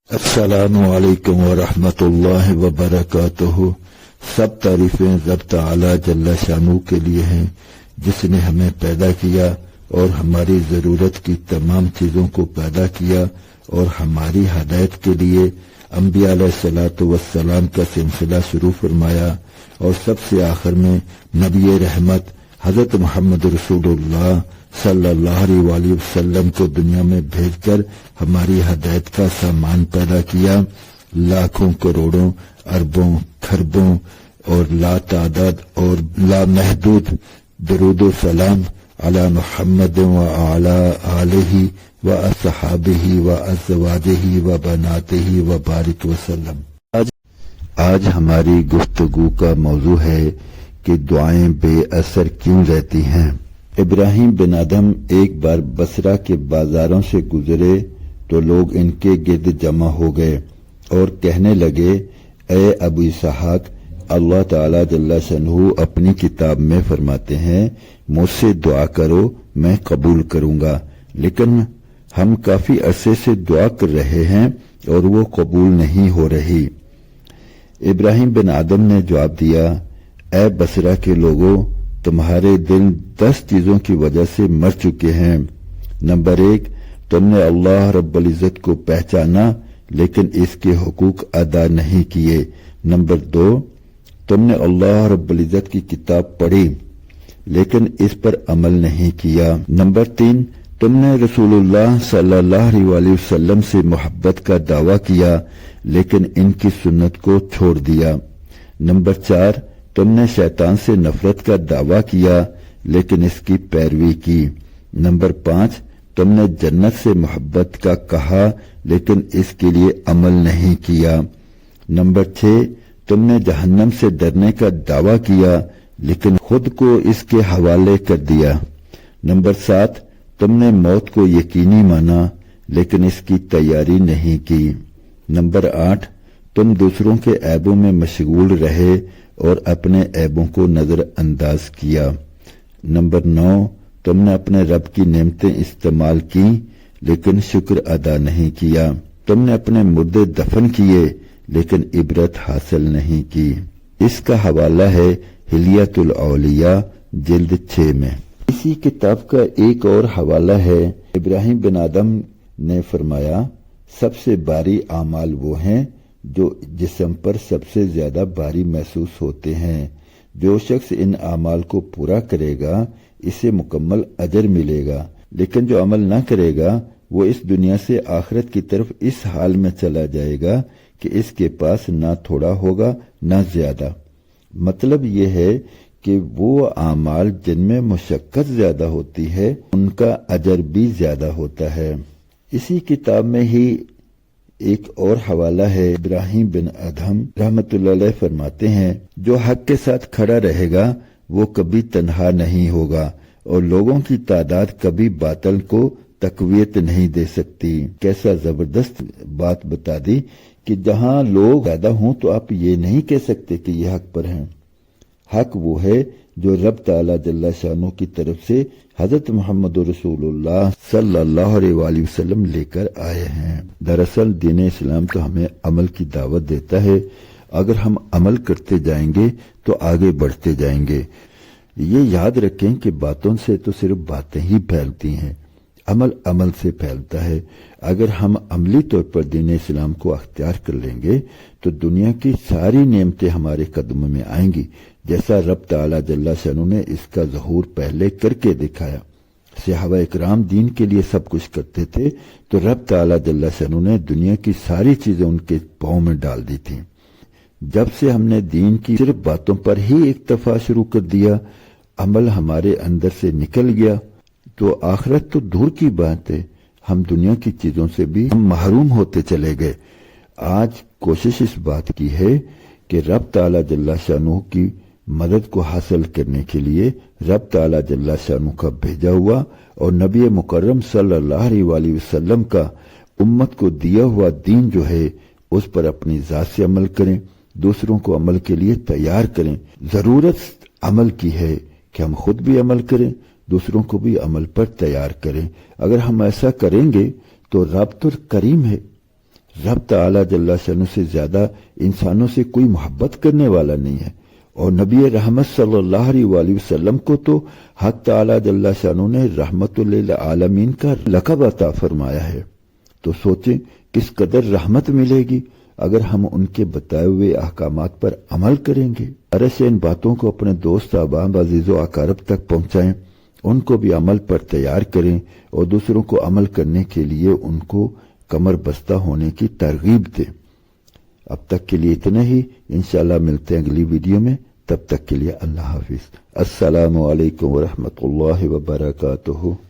السلام علیکم ورحمۃ اللہ وبرکاتہ۔ سب تعریفیں رب تعالی جل شانہ کے لیے ہیں، جس نے ہمیں پیدا کیا اور ہماری ضرورت کی تمام چیزوں کو پیدا کیا اور ہماری ہدایت کے لیے انبیاء علیہ الصلوۃ والسلام کا سلسلہ شروع فرمایا، اور سب سے آخر میں نبی رحمت حضرت محمد رسول اللہ صلی اللہ علیہ وآلہ وسلم کو دنیا میں بھیج کر ہماری ہدایت کا سامان پیدا کیا۔ لاکھوں کروڑوں اربوں کھربوں اور لا تعداد اور لا محدود درود و سلام علی محمد وعلی آلہ واصحابہ وازواجہ وبناتہ وبارک وسلم۔ آج ہماری گفتگو کا موضوع ہے کہ دعائیں بے اثر کیوں رہتی ہیں۔ ابراہیم بن ادہم ایک بار بصرہ کے بازاروں سے گزرے تو لوگ ان کے گرد جمع ہو گئے اور کہنے لگے، اے ابو اسحاق، اللہ تعالی جل شانہ اپنی کتاب میں فرماتے ہیں، مجھ سے دعا کرو میں قبول کروں گا، لیکن ہم کافی عرصے سے دعا کر رہے ہیں اور وہ قبول نہیں ہو رہی۔ ابراہیم بن ادہم نے جواب دیا، اے بصرہ کے لوگوں، تمہارے دل 10 چیزوں کی وجہ سے مر چکے ہیں۔ نمبر 1، تم نے اللہ رب العزت کو پہچانا لیکن اس کے حقوق ادا نہیں کیے۔ نمبر 2، تم نے اللہ رب العزت کی کتاب پڑھی لیکن اس پر عمل نہیں کیا۔ نمبر 3، تم نے رسول اللہ صلی اللہ علیہ وآلہ وسلم سے محبت کا دعویٰ کیا لیکن ان کی سنت کو چھوڑ دیا۔ نمبر 4، تم نے شیطان سے نفرت کا دعویٰ کیا لیکن اس کی پیروی کی۔ نمبر 5، تم نے جنت سے محبت کا کہا لیکن اس کے لیے عمل نہیں کیا۔ نمبر 6، تم نے جہنم سے ڈرنے کا دعویٰ کیا لیکن خود کو اس کے حوالے کر دیا۔ نمبر 7، تم نے موت کو یقینی مانا لیکن اس کی تیاری نہیں کی۔ نمبر 8، تم دوسروں کے عیبوں میں مشغول رہے اور اپنے عیبوں کو نظر انداز کیا۔ نمبر 9، تم نے اپنے رب کی نعمتیں استعمال کی لیکن شکر ادا نہیں کیا۔ تم نے اپنے مردے دفن کیے لیکن عبرت حاصل نہیں کی۔ اس کا حوالہ ہے حلیۃ الاولیاء جلد 6 میں۔ اسی کتاب کا ایک اور حوالہ ہے، ابراہیم بن ادہم نے فرمایا، سب سے بھاری اعمال وہ ہیں جو جسم پر سب سے زیادہ بھاری محسوس ہوتے ہیں۔ جو شخص ان اعمال کو پورا کرے گا اسے مکمل اجر ملے گا، لیکن جو عمل نہ کرے گا وہ اس دنیا سے آخرت کی طرف اس حال میں چلا جائے گا کہ اس کے پاس نہ تھوڑا ہوگا نہ زیادہ۔ مطلب یہ ہے کہ وہ اعمال جن میں مشقت زیادہ ہوتی ہے ان کا اجر بھی زیادہ ہوتا ہے۔ اسی کتاب میں ہی ایک اور حوالہ ہے، ابراہیم بن ادہم رحمۃ اللہ علیہ فرماتے ہیں، جو حق کے ساتھ کھڑا رہے گا وہ کبھی تنہا نہیں ہوگا اور لوگوں کی تعداد کبھی باطل کو تقویت نہیں دے سکتی۔ کیسا زبردست بات بتا دی کہ جہاں لوگ زیادہ ہوں تو آپ یہ نہیں کہہ سکتے کہ یہ حق پر ہیں۔ حق وہ ہے جو رب تعالی جل شانہ کی طرف سے حضرت محمد رسول اللہ صلی اللہ علیہ وآلہ وسلم لے کر آئے ہیں۔ دراصل دین اسلام تو ہمیں عمل کی دعوت دیتا ہے، اگر ہم عمل کرتے جائیں گے تو آگے بڑھتے جائیں گے۔ یہ یاد رکھیں کہ باتوں سے تو صرف باتیں ہی پھیلتی ہیں، عمل سے پھیلتا ہے۔ اگر ہم عملی طور پر دین اسلام کو اختیار کر لیں گے تو دنیا کی ساری نعمتیں ہمارے قدموں میں آئیں گی، جیسا رب تعالی جل شانہ نے اس کا ظہور پہلے کر کے دکھایا۔ صحابہ اکرام دین کے لیے سب کچھ کرتے تھے تو رب تعالی جل شانہ نے دنیا کی ساری چیزیں ان کے پاؤں میں ڈال دی تھیں۔ جب سے ہم نے دین کی صرف باتوں پر ہی اکتفا شروع کر دیا، عمل ہمارے اندر سے نکل گیا، تو آخرت تو دور کی بات ہے، ہم دنیا کی چیزوں سے بھی ہم محروم ہوتے چلے گئے۔ آج کوشش اس بات کی ہے کہ رب تعالی جل شانہ کی مدد کو حاصل کرنے کے لیے رب تعالی جل شانہ کا بھیجا ہوا اور نبی مکرم صلی اللہ علیہ وآلہ وسلم کا امت کو دیا ہوا دین جو ہے اس پر اپنی ذات سے عمل کریں، دوسروں کو عمل کے لیے تیار کریں۔ ضرورت عمل کی ہے کہ ہم خود بھی عمل کریں، دوسروں کو بھی عمل پر تیار کریں۔ اگر ہم ایسا کریں گے تو رب تو کریم ہے، رب تعالی جل شانہ سے زیادہ انسانوں سے کوئی محبت کرنے والا نہیں ہے، اور نبی رحمت صلی اللہ علیہ وآلہ وسلم کو تو حق تعالی جل شانہ نے رحمت للعالمین کا لقب عطا فرمایا ہے۔ تو سوچیں کس قدر رحمت ملے گی اگر ہم ان کے بتائے ہوئے احکامات پر عمل کریں گے۔ ایسے ان باتوں کو اپنے دوست احباب عزیز و اقارب تک پہنچائیں، ان کو بھی عمل پر تیار کریں اور دوسروں کو عمل کرنے کے لیے ان کو کمر بستہ ہونے کی ترغیب دیں۔ اب تک کے لیے اتنا ہی، انشاءاللہ ملتے ہیں اگلی ویڈیو میں، تب تک کے لیے اللہ حافظ۔ السلام علیکم ورحمۃ اللہ وبرکاتہ۔